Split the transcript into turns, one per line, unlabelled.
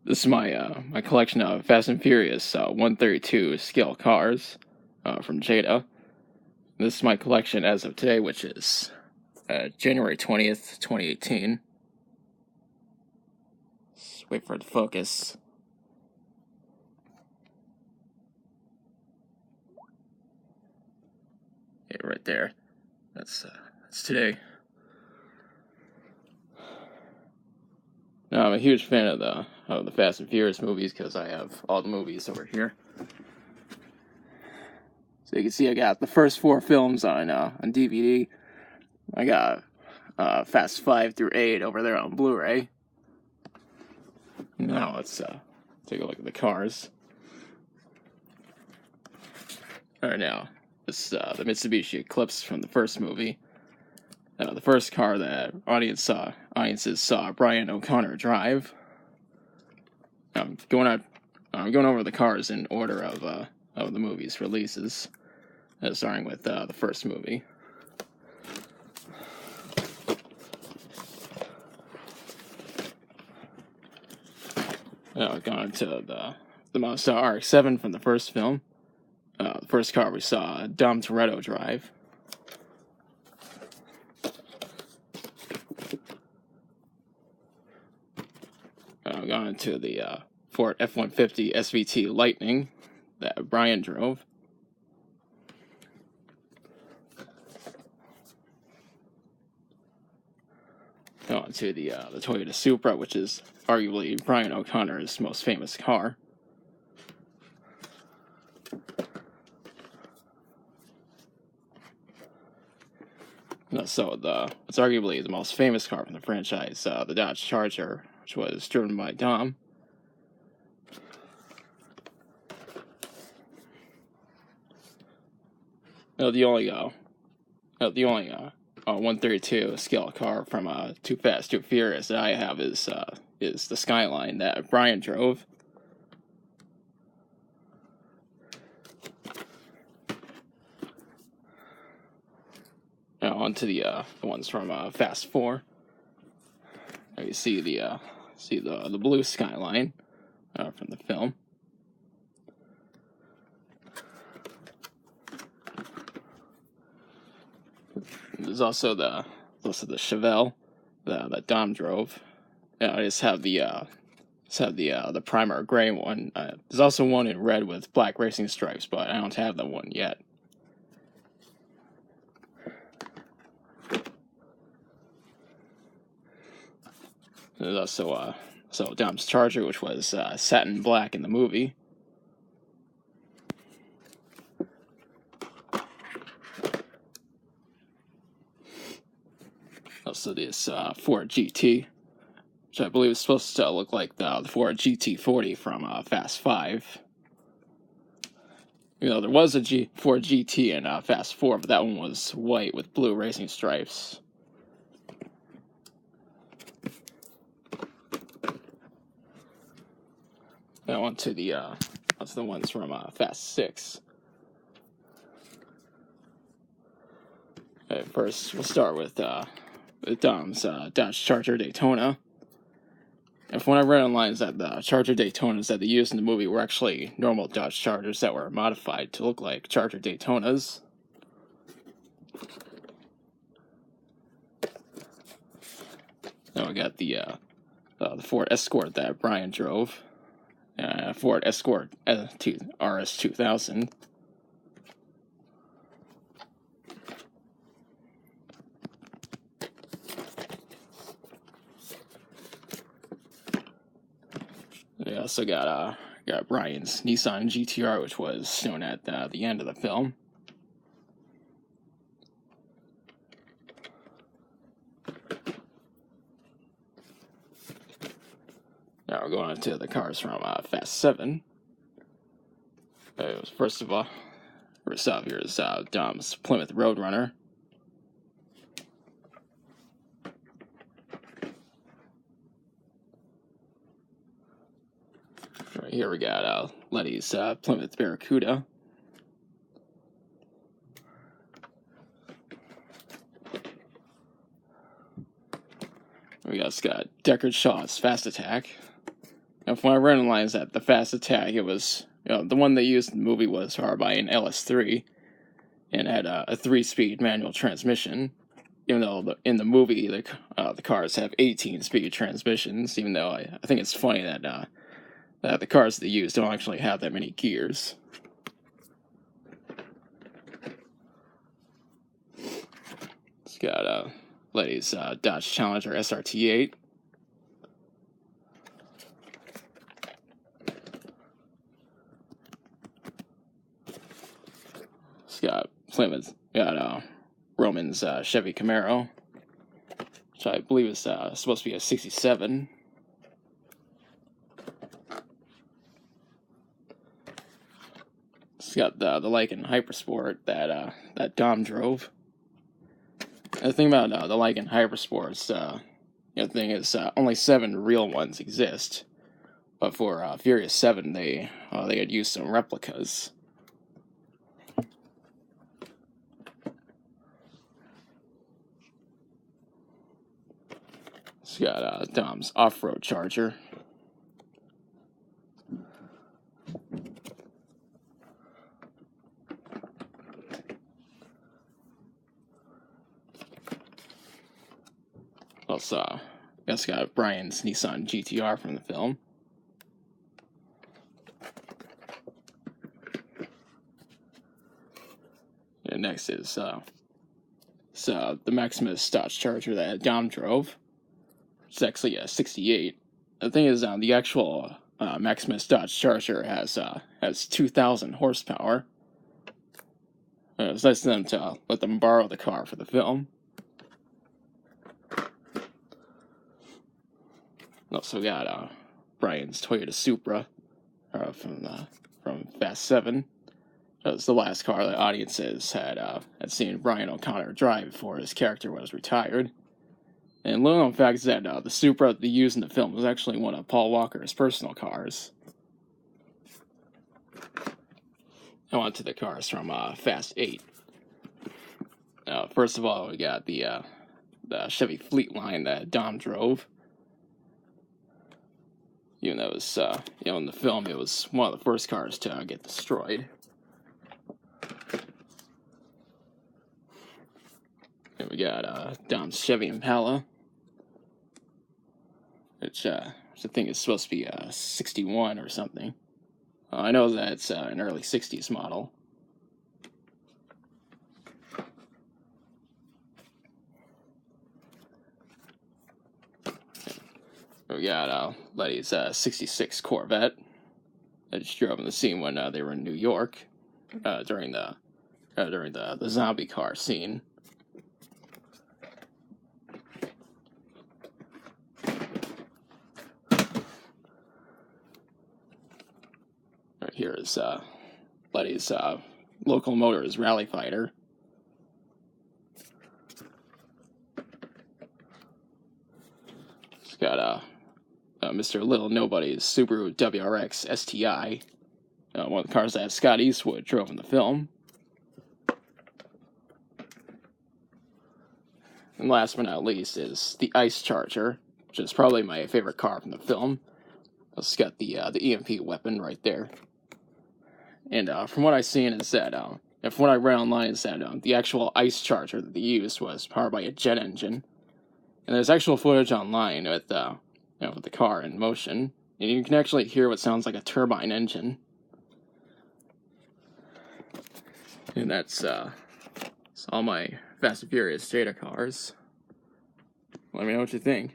This is my collection of Fast and Furious 132 scale cars from Jada. This is my collection as of today, which is January 20th, 2018. Let's wait for it to focus. Yeah, right there. That's today. Now, I'm a huge fan of the Fast and Furious movies because I have all the movies over here. So you can see I got the first 4 films on DVD. I got Fast 5 through 8 over there on Blu-ray. Now let's take a look at the cars. Alright, now this is the Mitsubishi Eclipse from the first movie. The first car that audiences saw Brian O'Connor drive. I'm going over the cars in order of the movie's releases, starting with the first movie. Now we've gone to the Mazda RX-7 from the first film. The first car we saw Dom Toretto drive. We've gone to the Ford F-150 SVT Lightning that Brian drove. On to the Toyota Supra, which is arguably Brian O'Connor's most famous car. So it's arguably the most famous car from the franchise, the Dodge Charger, which was driven by Dom. The only 132 scale car from Too Fast, Too Furious that I have is the Skyline that Brian drove. Now on to the ones from Fast 4. Now you see the blue Skyline from the film. There's also the Chevelle that Dom drove. I just have the primer gray one. There's also one in red with black racing stripes, but I don't have that one yet. There's also Dom's Charger, which was satin black in the movie. Also this Ford GT, which I believe is supposed to look like the Ford GT40 from Fast 5. There was a Ford GT in Fast 4, but that one was white with blue racing stripes. Now on to the ones from Fast 6. First, we'll start with Dom's Dodge Charger Daytona. And from what I read online is that the Charger Daytonas that they used in the movie were actually normal Dodge Chargers that were modified to look like Charger Daytonas. Now we got the Ford Escort that Brian drove. Ford Escort RS2000. We also got Brian's Nissan GTR, which was shown at the end of the film. Now we're going to the cars from Fast 7. First off, here's Dom's Plymouth Roadrunner. Right here we got Letty's Plymouth Barracuda. We also got Deckard Shaw's Fast Attack. Now, from what I read online, is that the Fast Attack, it was, the one they used in the movie was powered by an LS3 and had a 3-speed manual transmission. Even though in the movie the cars have 18-speed transmissions, even though I think it's funny that the cars they use don't actually have that many gears. It's got Letty's Dodge Challenger SRT8. It's got Plymouth, Roman's Chevy Camaro, which I believe is supposed to be a 67. It's got the Lykan Hypersport that Dom drove. And the thing about the Lykan Hypersports, the thing is, only 7 real ones exist. But for Furious 7, they had used some replicas. It's got Dom's off-road Charger. Also, it's got Brian's Nissan GTR from the film. And next is the Maximus Dodge Charger that Dom drove. It's actually a 68. The thing is, the actual Maximus Dodge Charger has 2,000 horsepower. It was nice of them to let them borrow the car for the film. Also got Brian's Toyota Supra from Fast 7. That was the last car that audiences had seen Brian O'Connor drive before his character was retired. And little known fact is that the Supra they used in the film was actually one of Paul Walker's personal cars. Now on to the cars from Fast 8. First of all, we got the Chevy Fleet line that Dom drove. Even though it was, in the film, it was one of the first cars to get destroyed. And we got Dom's Chevy Impala, which I think is supposed to be a 61 or something. I know that it's an early 60s model. We got Letty's 66 Corvette that just drove in the scene when they were in New York during the zombie car scene. Right here is Letty's Local Motors Rally Fighter. It's got Mr. Little Nobody's Subaru WRX STI, one of the cars that Scott Eastwood drove in the film. And last but not least is the Ice Charger, which is probably my favorite car from the film. It's got the EMP weapon right there. And from what I've seen is that, and from what I read online is that the actual Ice Charger that they used was powered by a jet engine. And there's actual footage online with the car in motion, and you can actually hear what sounds like a turbine engine. And that's all my Fast and Furious Jada cars. Let me know what you think.